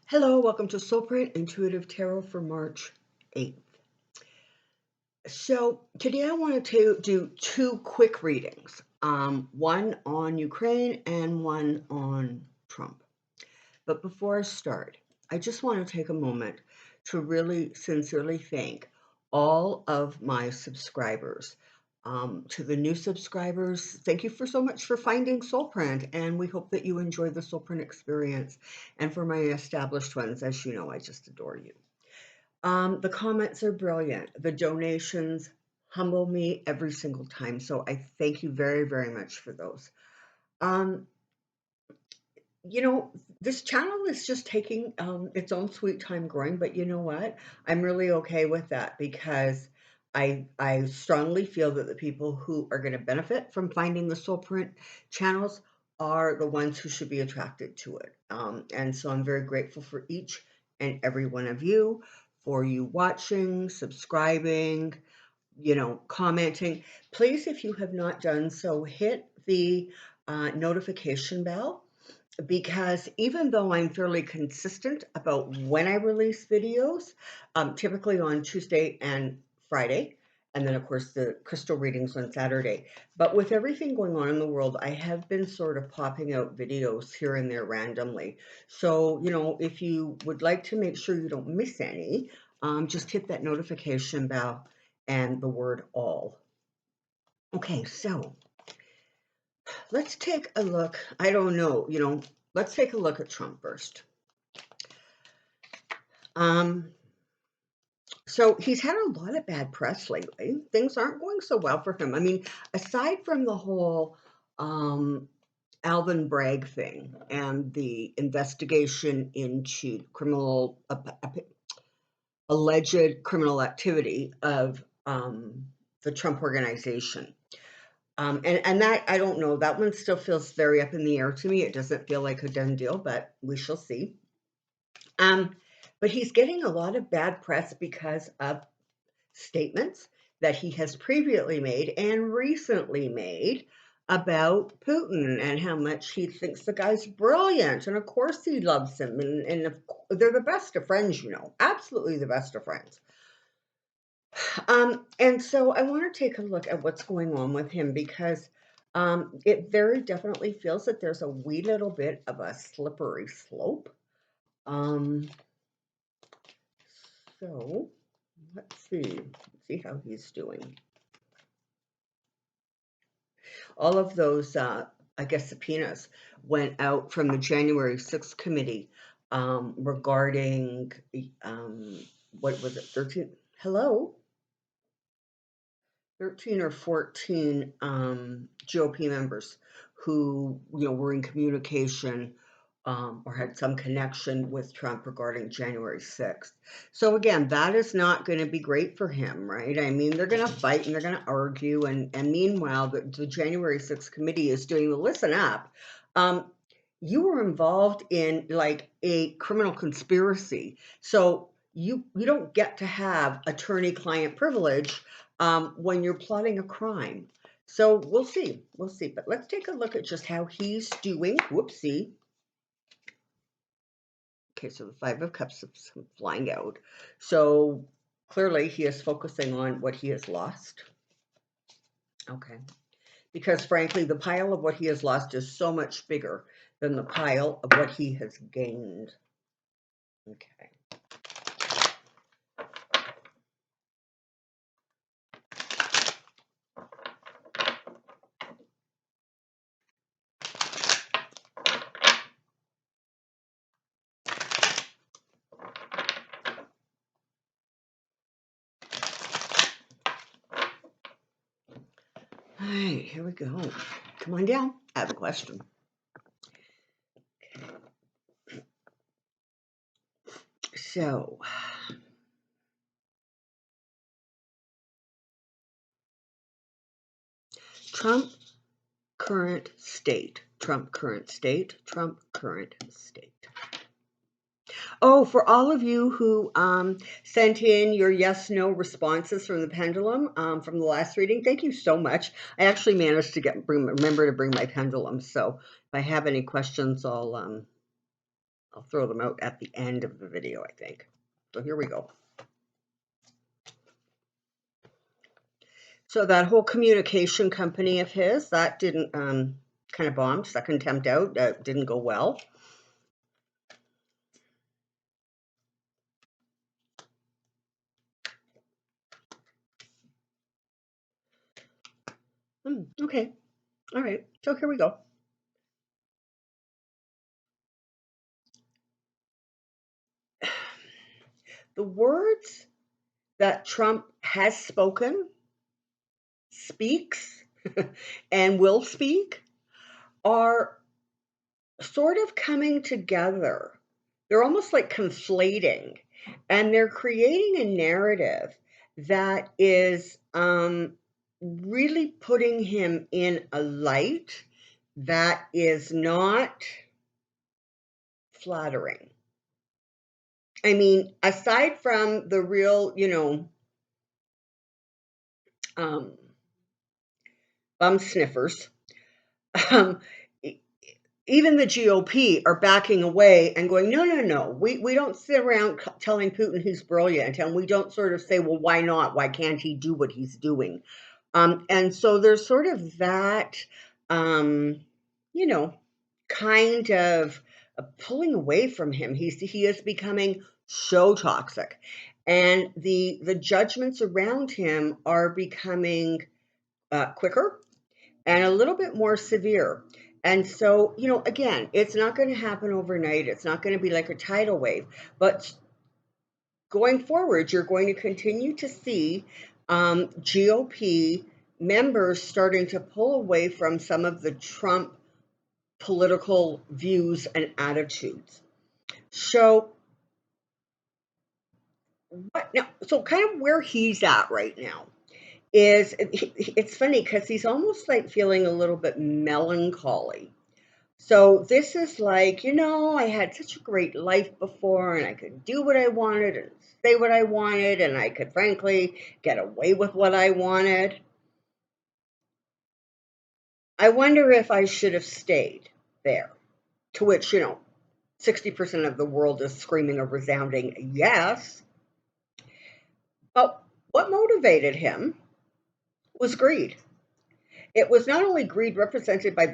Hello, welcome to Soulprint Intuitive Tarot for March 8th. So today I wanted to do two quick readings, one on Ukraine and one on Trump. But before I start, I just want to take a moment to really sincerely thank all of my subscribers. To the new subscribers, thank you so much for finding Soulprint, and we hope that you enjoy the Soulprint experience. And for my established ones, as you know, I just adore you. The comments are brilliant. The donations humble me every single time, so I thank you very, very much for those. Um, this channel is just taking its own sweet time growing, but you know what? I'm really okay with that because I strongly feel that the people who are going to benefit from finding the Soulprint channels are the ones who should be attracted to it. And so I'm very grateful for each and every one of you, for you watching, subscribing, commenting. Please, if you have not done so, hit the notification bell, because even though I'm fairly consistent about when I release videos, typically on Tuesday and Friday, and then of course the crystal readings on Saturday. But with everything going on in the world, I have been sort of popping out videos here and there randomly. So, if you would like to make sure you don't miss any, just hit that notification bell and the word all. Okay, so let's take a look. I don't know, let's take a look at Trump first. So he's had a lot of bad press lately. Things aren't going so well for him. I mean, aside from the whole Alvin Bragg thing and the investigation into alleged criminal activity of the Trump organization. And that, I don't know, that one still feels very up in the air to me. It doesn't feel like a done deal, but we shall see. But he's getting a lot of bad press because of statements that he has previously made and recently made about Putin and how much he thinks the guy's brilliant. And of course he loves him. And they're the best of friends, absolutely the best of friends. And so I want to take a look at what's going on with him, because it very definitely feels that there's a wee little bit of a slippery slope. So let's see how he's doing. All of those, I guess, subpoenas went out from the January 6th committee regarding, what was it, 13? Hello? 13 or 14 GOP members who, were in communication or had some connection with Trump regarding January 6th. So again, that is not going to be great for him, right? I mean, they're going to fight and they're going to argue. And meanwhile, the January 6th committee is doing the listen up. You were involved in like a criminal conspiracy. So you don't get to have attorney-client privilege when you're plotting a crime. So we'll see. But let's take a look at just how he's doing. Whoopsie. Okay, so the Five of Cups is flying out. So clearly he is focusing on what he has lost. Okay. Because frankly, the pile of what he has lost is so much bigger than the pile of what he has gained. Okay. All right, here we go. Come on down. I have a question. Okay. So, Trump current state. Trump current state. Trump current state. Oh, for all of you who sent in your yes/no responses from the pendulum from the last reading, thank you so much. I actually managed to remember to bring my pendulum, so if I have any questions, I'll I'll throw them out at the end of the video, I think. So here we go. So that whole communication company of his, that didn't kind of bombed, second attempt out, didn't go well. Okay. All right. So here we go. The words that Trump has spoken, speaks, and will speak are sort of coming together. They're almost like conflating, and they're creating a narrative that is really putting him in a light that is not flattering. I mean, aside from the real, um, bum sniffers, um, e- even the GOP are backing away and going, no, no, no. We don't sit around telling Putin he's brilliant, and we don't sort of say, well, why not? Why can't he do what he's doing? And so there's sort of that, um, you know, kind of pulling away from him. He is becoming so toxic, and the judgments around him are becoming quicker and a little bit more severe. And so, again, it's not going to happen overnight. It's not going to be like a tidal wave, but going forward, you're going to continue to see GOP members starting to pull away from some of the Trump political views and attitudes. So, what now? So, kind of where he's at right now is it's funny because he's almost like feeling a little bit melancholy. So this is like, I had such a great life before, and I could do what I wanted and say what I wanted, and I could frankly get away with what I wanted. I wonder if I should have stayed there. To which, 60% of the world is screaming a resounding yes. But what motivated him was greed. It was not only greed represented by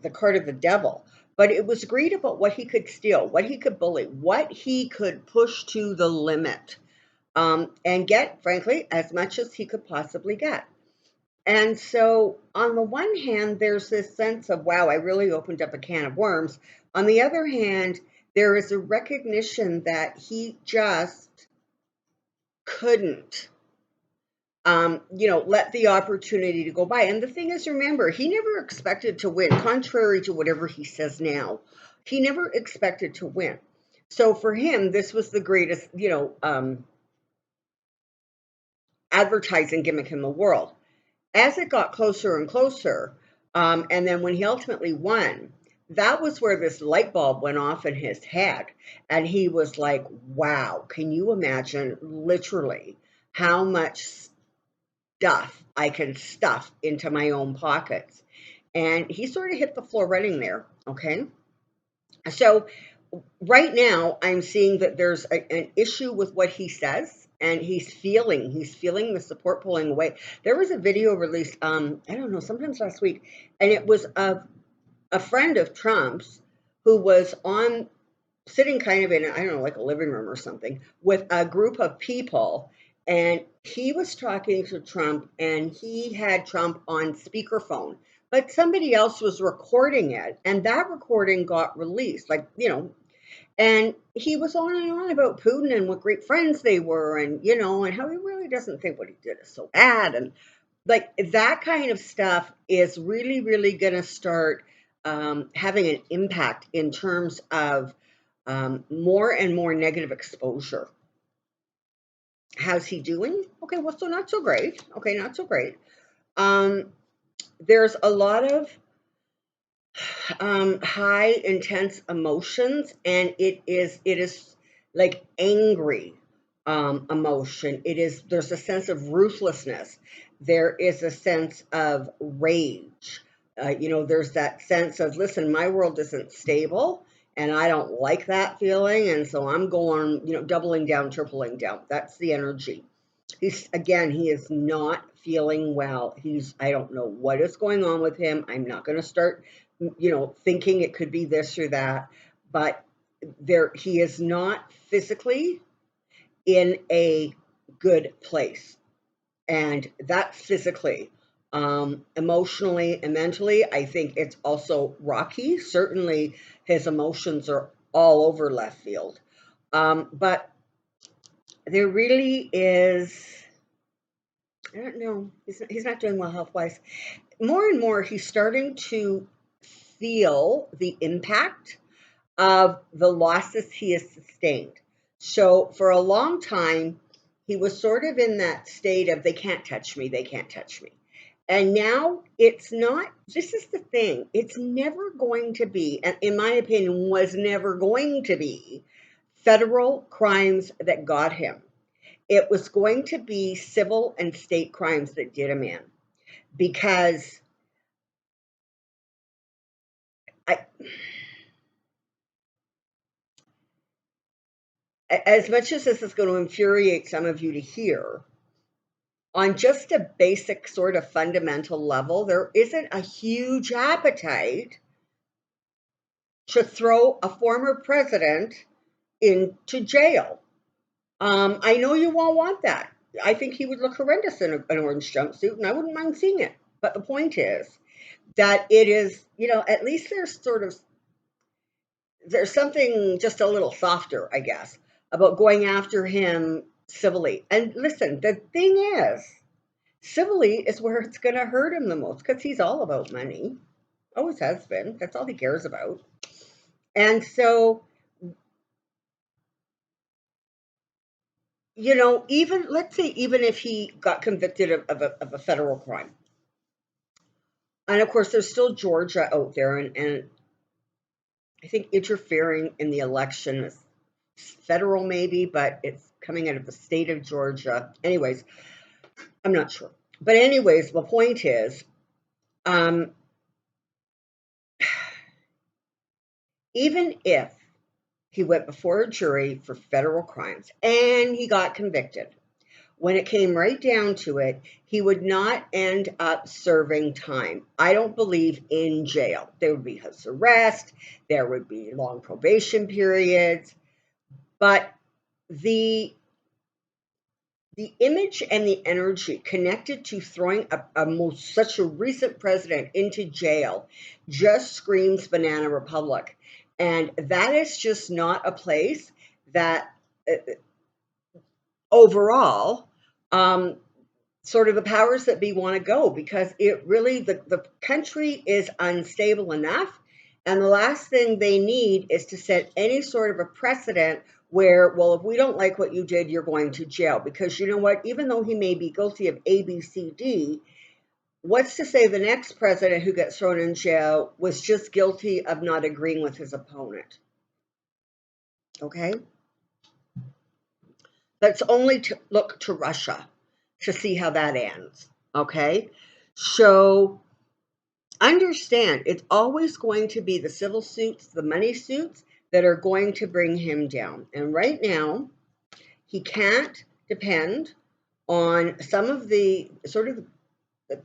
the card of the devil, but it was greed about what he could steal, what he could bully, what he could push to the limit, and get, frankly, as much as he could possibly get. And so, on the one hand, there's this sense of, wow, I really opened up a can of worms. On the other hand, there is a recognition that he just couldn't let the opportunity to go by. And the thing is, remember, he never expected to win, contrary to whatever he says now. He never expected to win. So for him, this was the greatest, advertising gimmick in the world. As it got closer and closer, and then when he ultimately won, that was where this light bulb went off in his head. And he was like, wow, can you imagine literally how much stuff I can stuff into my own pockets? And he sort of hit the floor running there. Okay. So right now I'm seeing that there's an issue with what he says, and he's feeling the support pulling away. There was a video released, I don't know, sometimes last week, and it was a friend of Trump's who was on sitting kind of in, I don't know, like a living room or something, with a group of people. And he was talking to Trump, and he had Trump on speakerphone, but somebody else was recording it. And that recording got released, like, and he was on and on about Putin and what great friends they were, and how he really doesn't think what he did is so bad. And like that kind of stuff is really, really going to start having an impact in terms of more and more negative exposure. How's he doing? Okay, well, so not so great. Okay, not so great. Um, there's a lot of high, intense emotions, and it is like angry emotion. There's a sense of ruthlessness. There is a sense of rage. There's that sense of, listen, my world isn't stable. and I don't like that feeling. And so I'm going, doubling down, tripling down. That's the energy. He is not feeling well. I don't know what is going on with him. I'm not going to start, thinking it could be this or that, but he is not physically in a good place. And that's physically. Emotionally and mentally, I think it's also rocky. Certainly, his emotions are all over left field. But there really is, I don't know, he's not doing well health wise. More and more, he's starting to feel the impact of the losses he has sustained. So for a long time, he was sort of in that state of they can't touch me, they can't touch me. And now it's not, this is the thing, it's never going to be, and in my opinion, was never going to be federal crimes that got him. It was going to be civil and state crimes that did him in. Because I, as much as this is going to infuriate some of you to hear, on just a basic sort of fundamental level, there isn't a huge appetite to throw a former president into jail. I know you all want that. I think he would look horrendous in an orange jumpsuit, and I wouldn't mind seeing it. But the point is that it is, at least there's something just a little softer, I guess, about going after him civilly. And listen, the thing is, civilly is where it's going to hurt him the most because he's all about money. Always has been. That's all he cares about. And so, even let's say, even if he got convicted of a federal crime, and of course, there's still Georgia out there, and I think interfering in the election is federal, maybe, but it's coming out of the state of Georgia. Anyways, I'm not sure. But, anyways, the point is, um, even if he went before a jury for federal crimes and he got convicted, when it came right down to it, he would not end up serving time. I don't believe in jail. There would be house arrest, there would be long probation periods, but the image and the energy connected to throwing such a recent president into jail just screams banana republic. And that is just not a place that overall, sort of the powers that be want to go, because it really, the country is unstable enough. And the last thing they need is to set any sort of a precedent where, well, if we don't like what you did, you're going to jail. Because you know what? Even though he may be guilty of A, B, C, D, what's to say the next president who gets thrown in jail was just guilty of not agreeing with his opponent? Okay? Let's only look to Russia to see how that ends. Okay? So understand, it's always going to be the civil suits, the money suits that are going to bring him down. And right now, he can't depend on some of the sort of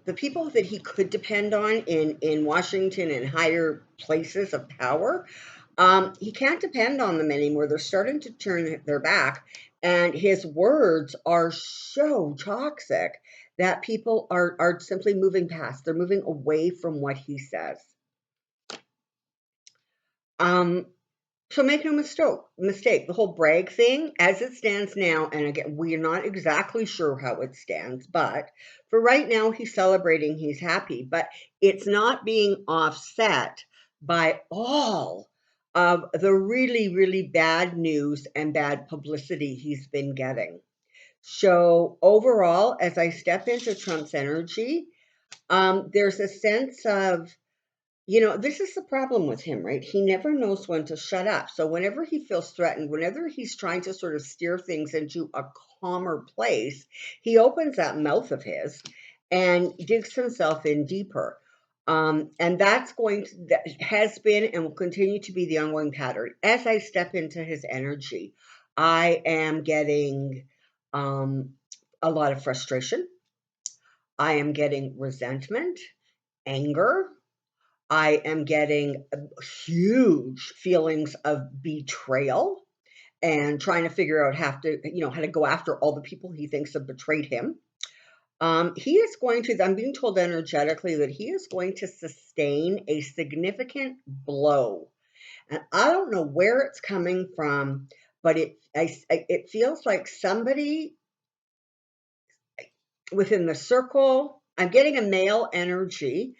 the people that he could depend on in Washington and higher places of power. He can't depend on them anymore. They're starting to turn their back, and his words are so toxic that people are simply moving past. They're moving away from what he says. So make no mistake, the whole brag thing, as it stands now, and again, we're not exactly sure how it stands, but for right now, he's celebrating, he's happy, but it's not being offset by all of the really, really bad news and bad publicity he's been getting. So overall, as I step into Trump's energy, there's a sense of, this is the problem with him, right? He never knows when to shut up. So whenever he feels threatened, whenever he's trying to sort of steer things into a calmer place, he opens that mouth of his and digs himself in deeper. And that has been and will continue to be the ongoing pattern. As I step into his energy, I am getting a lot of frustration. I am getting resentment, anger. I am getting huge feelings of betrayal and trying to figure out how to go after all the people he thinks have betrayed him. He is going to, I'm being told energetically that he is going to sustain a significant blow. And I don't know where it's coming from, but it feels like somebody within the circle, I'm getting a male energy,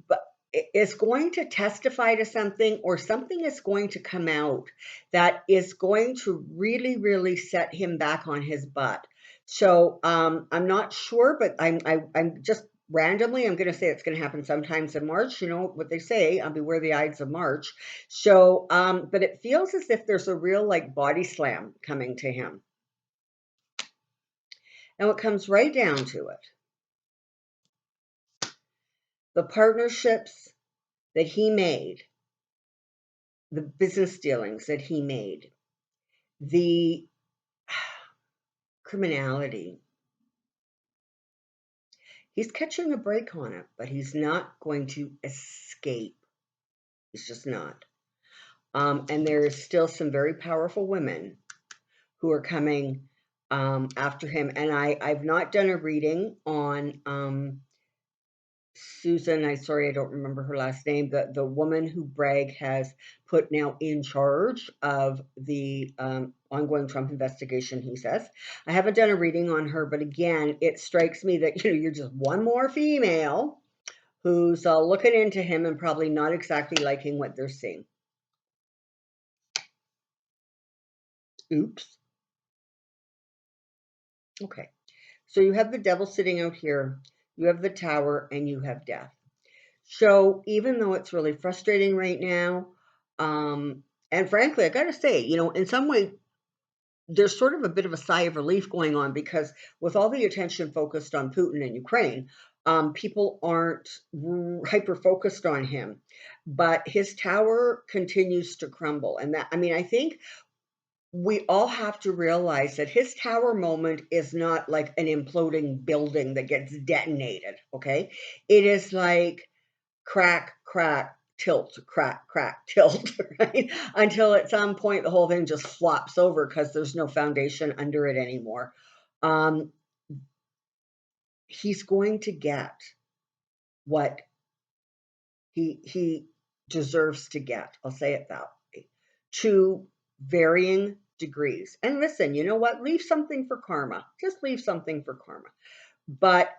but it's going to testify to something, or something is going to come out that is going to really, really set him back on his butt. So I'm not sure, but I'm just randomly, I'm going to say it's going to happen sometimes in March. You know what they say, beware the Ides of March. So, but it feels as if there's a real like body slam coming to him. Now it comes right down to it. The partnerships that he made, the business dealings that he made, the criminality, he's catching a break on it, but he's not going to escape. He's just not. And there is still some very powerful women who are coming after him. And I've not done a reading on Susan, I don't remember her last name, the woman who Bragg has put now in charge of the ongoing Trump investigation, he says. I haven't done a reading on her, but again, it strikes me that you're just one more female who's looking into him and probably not exactly liking what they're seeing. Oops. Okay. So you have the devil sitting out here, you have the tower, and you have death. So even though it's really frustrating right now, and frankly, I got to say, in some way, there's sort of a bit of a sigh of relief going on, because with all the attention focused on Putin and Ukraine, people aren't hyper focused on him. But his tower continues to crumble. And I think we all have to realize that his tower moment is not like an imploding building that gets detonated, okay? It is like crack, crack, tilt, crack, crack, tilt, right? Until at some point the whole thing just flops over because there's no foundation under it anymore. He's going to get what he deserves to get. I'll say it that way. To varying degrees. And listen, you know what? Leave something for karma. Just leave something for karma. But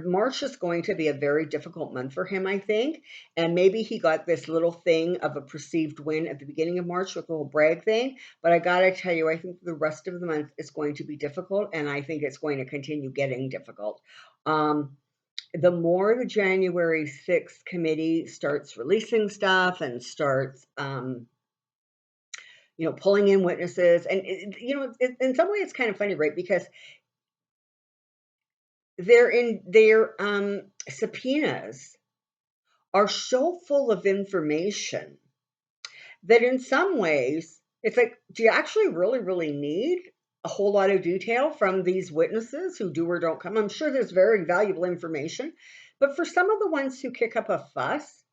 March is going to be a very difficult month for him, I think. And maybe he got this little thing of a perceived win at the beginning of March with the whole Bragg thing. But I got to tell you, I think the rest of the month is going to be difficult. And I think it's going to continue getting difficult. The more the January 6th committee starts releasing stuff and starts, pulling in witnesses. And, in some way it's kind of funny, right? Because their subpoenas are so full of information that in some ways it's like, do you actually really, really need a whole lot of detail from these witnesses who do or don't come? I'm sure there's very valuable information, but for some of the ones who kick up a fuss,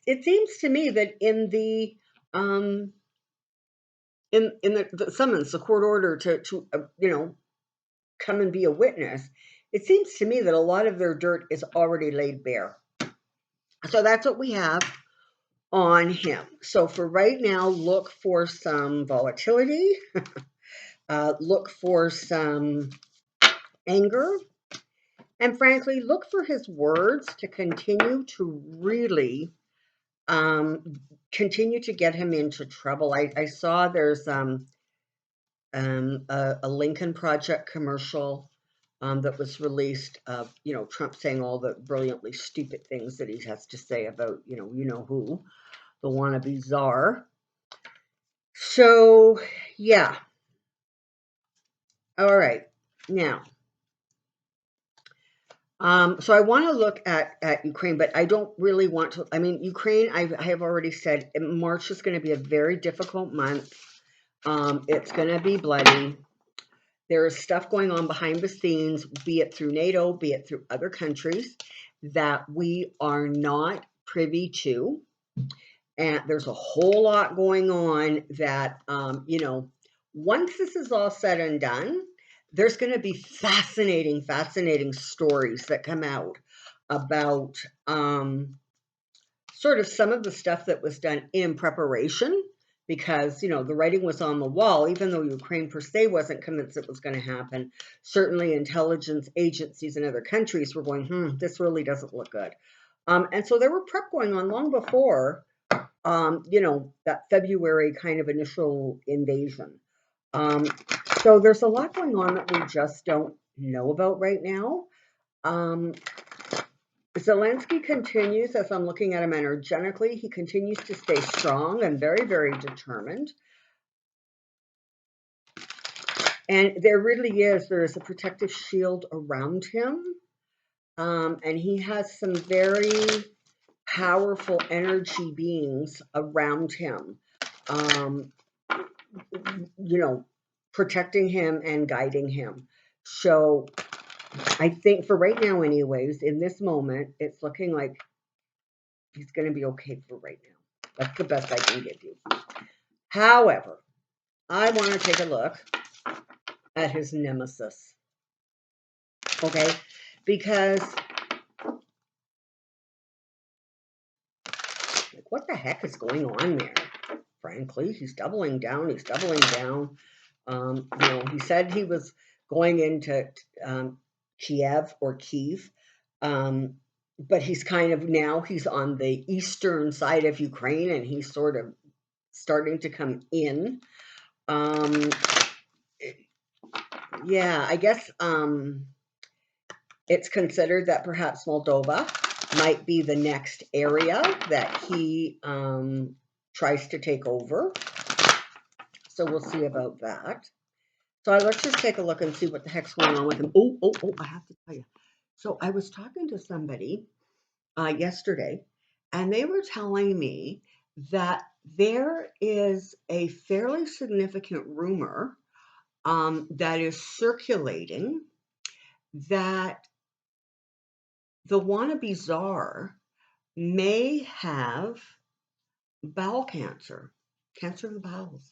it seems to me that in the the summons, the court order to come and be a witness, it seems to me that a lot of their dirt is already laid bare. So that's what we have on him. So for right now, look for some volatility, look for some anger, and frankly, look for his words to continue to really continue to get him into trouble. I saw there's a Lincoln Project commercial that was released of Trump saying all the brilliantly stupid things that he has to say about who, the wannabe czar. So yeah, all right. Now So I want to look at Ukraine, but I don't really want to. I mean, Ukraine, I have already said March is going to be a very difficult month. It's going to be bloody. There is stuff going on behind the scenes, be it through NATO, be it through other countries, that we are not privy to. And there's a whole lot going on that, once this is all said and done, there's going to be fascinating stories that come out about sort of some of the stuff that was done in preparation, because the writing was on the wall. Even though Ukraine per se wasn't convinced it was going to happen, certainly intelligence agencies in other countries were going, this really doesn't look good. And so there were prep going on long before that February kind of initial invasion. So there's a lot going on that we just don't know about right now. Zelensky continues, as I'm looking at him energetically, he continues to stay strong and very determined. And there is a protective shield around him. And he has some very powerful energy beings around him, protecting him and guiding him. So I think for right now, anyways, in this moment, it's looking like he's going to be okay for right now. That's the best I can give you. However, I want to take a look at his nemesis. Okay? Because, what the heck is going on there? Frankly, he's doubling down. He said he was going into Kiev or Kyiv. But he's he's on the eastern side of Ukraine, and he's sort of starting to come in. I guess it's considered that perhaps Moldova might be the next area that he tries to take over. So we'll see about that. So let's just take a look and see what the heck's going on with him. Oh, I have to tell you. So I was talking to somebody yesterday, and they were telling me that there is a fairly significant rumor that is circulating that the wannabe czar may have bowel cancer of the bowels.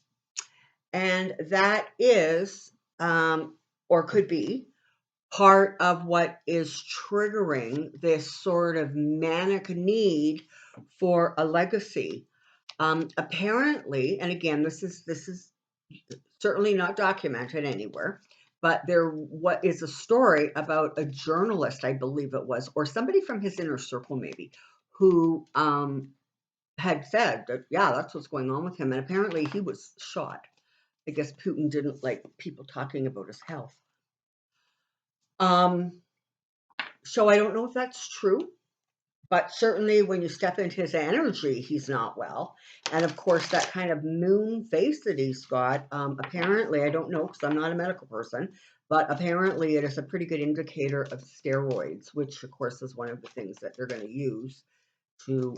And that is, or could be, part of what is triggering this sort of manic need for a legacy. Apparently, and again, this is certainly not documented anywhere, but what is a story about a journalist, I believe it was, or somebody from his inner circle maybe, who had said that, that's what's going on with him. And apparently he was shot. I guess Putin didn't like people talking about his health. So I don't know if that's true, but certainly when you step into his energy, he's not well. And of course, that kind of moon face that he's got, apparently, I don't know because I'm not a medical person, but apparently it is a pretty good indicator of steroids, which of course is one of the things that they're going to use to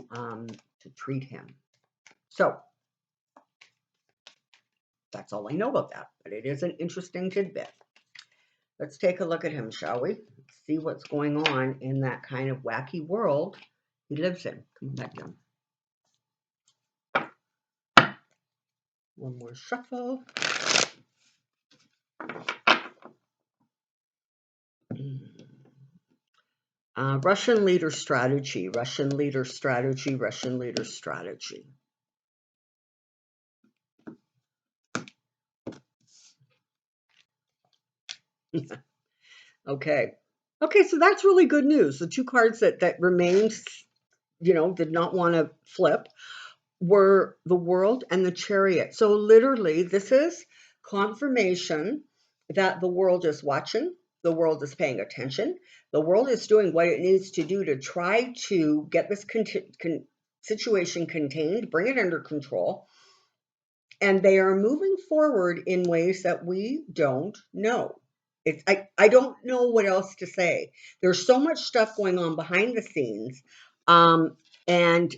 treat him. So that's all I know about that, but it is an interesting tidbit. Let's take a look at him, shall we? See what's going on in that kind of wacky world he lives in. Come back down. One more shuffle. Russian leader strategy. Okay, so that's really good news. The two cards that remained, did not want to flip, were the World and the Chariot. So literally, this is confirmation that the world is watching, the world is paying attention, the world is doing what it needs to do to try to get this situation contained, bring it under control, and they are moving forward in ways that we don't know. I don't know what else to say. There's so much stuff going on behind the scenes. And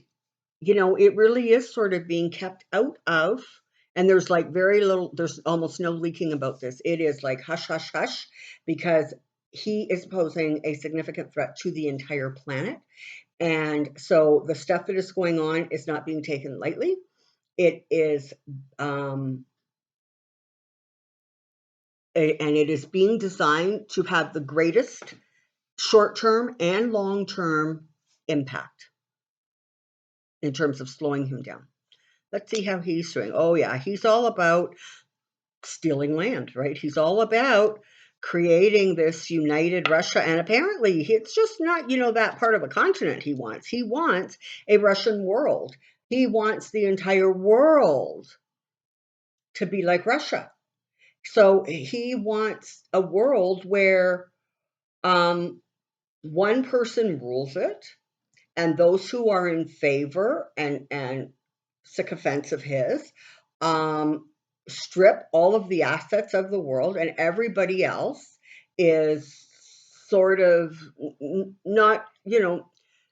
it really is sort of being kept out of, and there's like very little, there's almost no leaking about this. It is like hush, hush, hush, because he is posing a significant threat to the entire planet. And so the stuff that is going on is not being taken lightly. It is, and it is being designed to have the greatest short term and long term impact in terms of slowing him down. Let's see how he's doing. Oh, yeah, he's all about stealing land, right? He's all about creating this united Russia. And apparently, it's just not, that part of the continent he wants. He wants a Russian world. He wants the entire world to be like Russia. So he wants a world where one person rules it, and those who are in favor and sycophants of his strip all of the assets of the world, and everybody else is sort of not,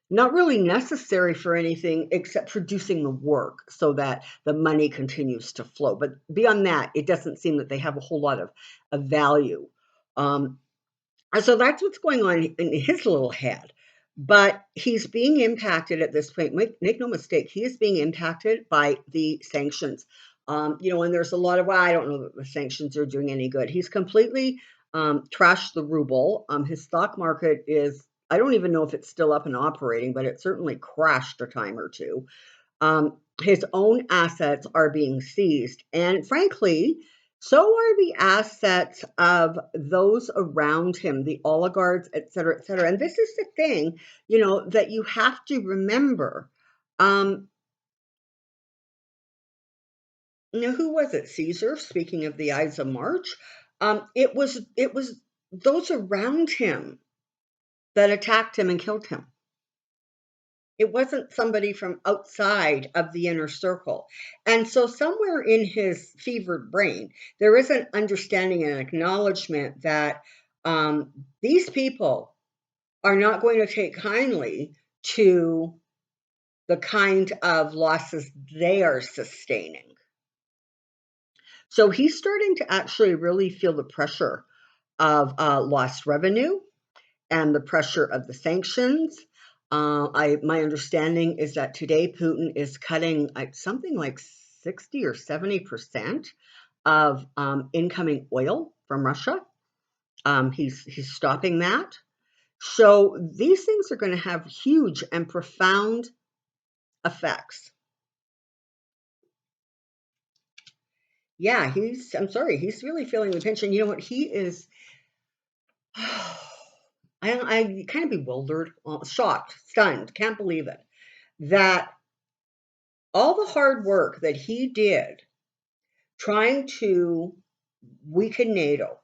not really necessary for anything except producing the work so that the money continues to flow. But beyond that, it doesn't seem that they have a whole lot of value. Um, so that's what's going on in his little head. But he's being impacted at this point. Make no mistake, he is being impacted by the sanctions. And there's a lot of, well, I don't know that the sanctions are doing any good. He's completely trashed the ruble. His stock market is, I don't even know if it's still up and operating, but it certainly crashed a time or two. His own assets are being seized. And frankly, so are the assets of those around him, the oligarchs, et cetera, et cetera. And this is the thing, that you have to remember. Um, who was it? Caesar, speaking of the Ides of March. It was those around him that attacked him and killed him. It wasn't somebody from outside of the inner circle. And so, somewhere in his fevered brain, there is an understanding and acknowledgement that these people are not going to take kindly to the kind of losses they are sustaining. So, he's starting to actually really feel the pressure of lost revenue and the pressure of the sanctions. My understanding is that today Putin is cutting something like 60 or 70% of incoming oil from Russia. He's stopping that. So these things are going to have huge and profound effects. Yeah, I'm sorry, he's really feeling the pinch. And you know what? He is, I kind of bewildered, shocked, stunned, can't believe it, that all the hard work that he did trying to weaken NATO,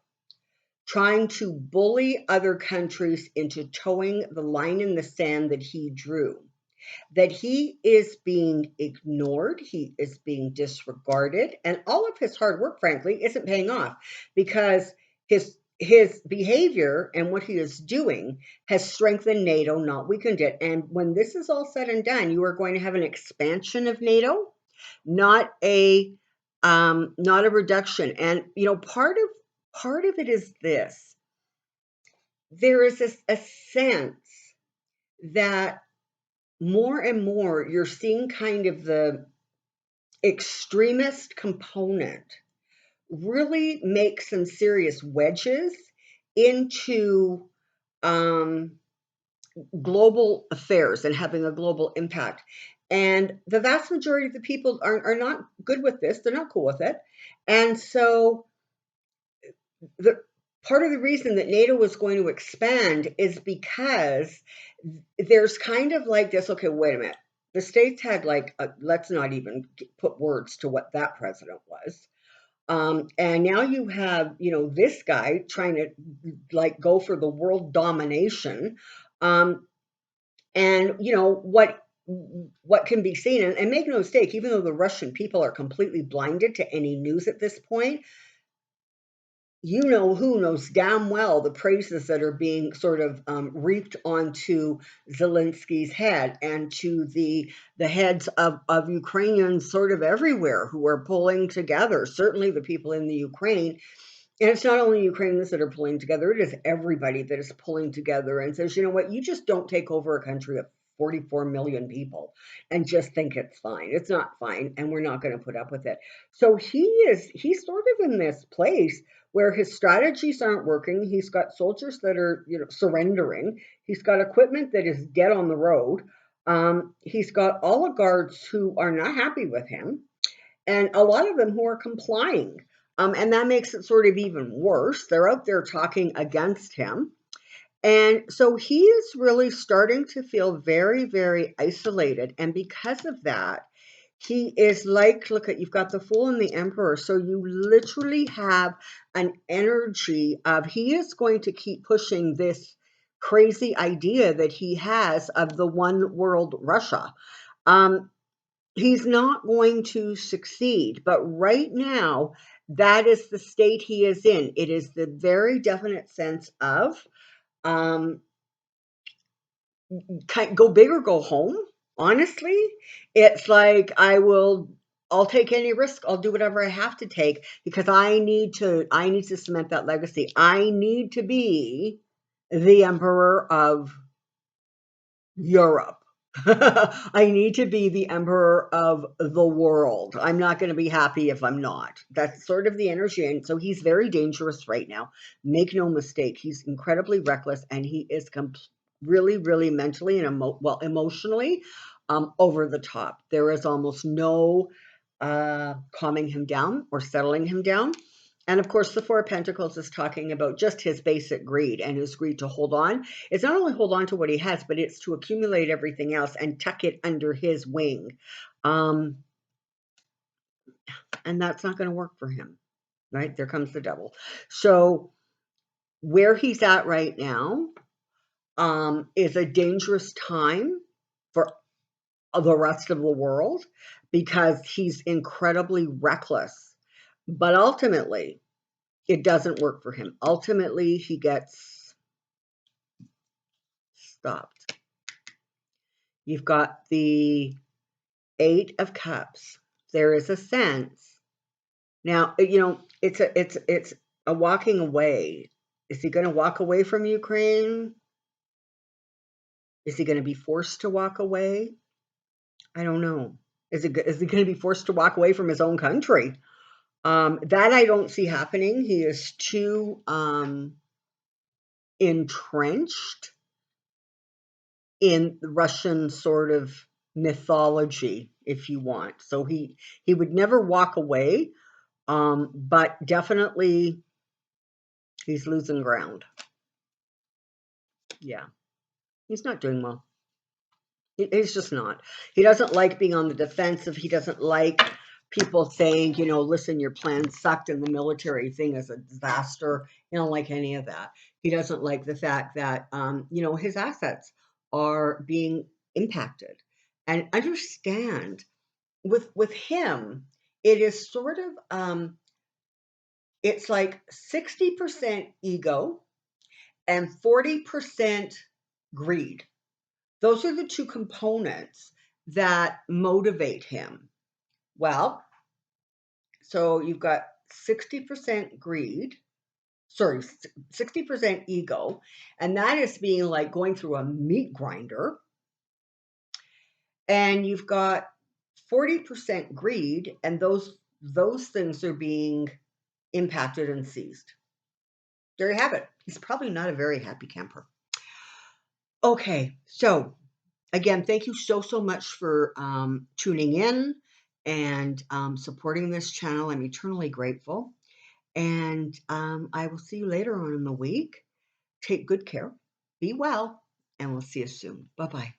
trying to bully other countries into towing the line in the sand that he drew, that he is being ignored, he is being disregarded, and all of his hard work, frankly, isn't paying off because his behavior and what he is doing has strengthened NATO, not weakened it. And when this is all said and done, you are going to have an expansion of NATO, not a reduction. And part of it is this: there is a sense that more and more you're seeing kind of the extremist component really make some serious wedges into global affairs and having a global impact. And the vast majority of the people are not good with this. They're not cool with it. And so the part of the reason that NATO was going to expand is because there's kind of like this, okay, wait a minute. The states had let's not even put words to what that president was. And now you have, this guy trying to go for the world domination. And what can be seen, and make no mistake, even though the Russian people are completely blinded to any news at this point, you know who knows damn well the praises that are being sort of reaped onto Zelensky's head and to the heads of Ukrainians sort of everywhere who are pulling together. Certainly the people in the Ukraine. And it's not only Ukrainians that are pulling together, it is everybody that is pulling together and says, you know what, you just don't take over a country of 44 million people and just think it's fine. It's not fine, and we're not going to put up with it. So he's sort of in this place where his strategies aren't working. He's got soldiers that are, surrendering. He's got equipment that is dead on the road. He's got oligarchs who are not happy with him and a lot of them who are complying. And that makes it sort of even worse. They're out there talking against him. And so he is really starting to feel very, very isolated. And because of that, he is like, look at, you've got the Fool and the Emperor. So you literally have an energy of he is going to keep pushing this crazy idea that he has of the one world Russia. Um, he's not going to succeed. But right now, that is the state he is in. It is the very definite sense of um, go big or go home. Honestly, it's like I'll take any risk. I'll do whatever I have to take because I need to cement that legacy. I need to be the emperor of Europe. I need to be the emperor of the world. I'm not going to be happy if I'm not. That's sort of the energy. And so he's very dangerous right now. Make no mistake. He's incredibly reckless and he is really, really mentally and emotionally over the top. There is almost no calming him down or settling him down. And of course, the Four of Pentacles is talking about just his basic greed and his greed to hold on. It's not only hold on to what he has, but it's to accumulate everything else and tuck it under his wing. Um, and that's not going to work for him, right? There comes the devil. So where he's at right now is a dangerous time for the rest of the world because he's incredibly reckless. But ultimately, it doesn't work for him. Ultimately, he gets stopped. You've got the Eight of Cups. There is a sense. Now, it's a walking away. Is he going to walk away from Ukraine? Is he going to be forced to walk away? I don't know. Is he going to be forced to walk away from his own country? That I don't see happening. He is too entrenched in the Russian sort of mythology, if you want. So he would never walk away, but definitely he's losing ground. Yeah, he's not doing well. He's just not. He doesn't like being on the defensive. He doesn't like people saying, listen, your plan sucked and the military thing is a disaster. He don't like any of that. He doesn't like the fact that, his assets are being impacted. And understand with him, it is sort of, it's like 60% ego and 40% greed. Those are the two components that motivate him. Well, so you've got 60% greed, sorry, 60% ego, and that is being like going through a meat grinder. And you've got 40% greed, and those things are being impacted and seized. There you have it. He's probably not a very happy camper. Okay, so again, thank you so much for tuning in and supporting this channel. I'm eternally grateful. And I will see you later on in the week. Take good care, be well, and we'll see you soon. Bye-bye.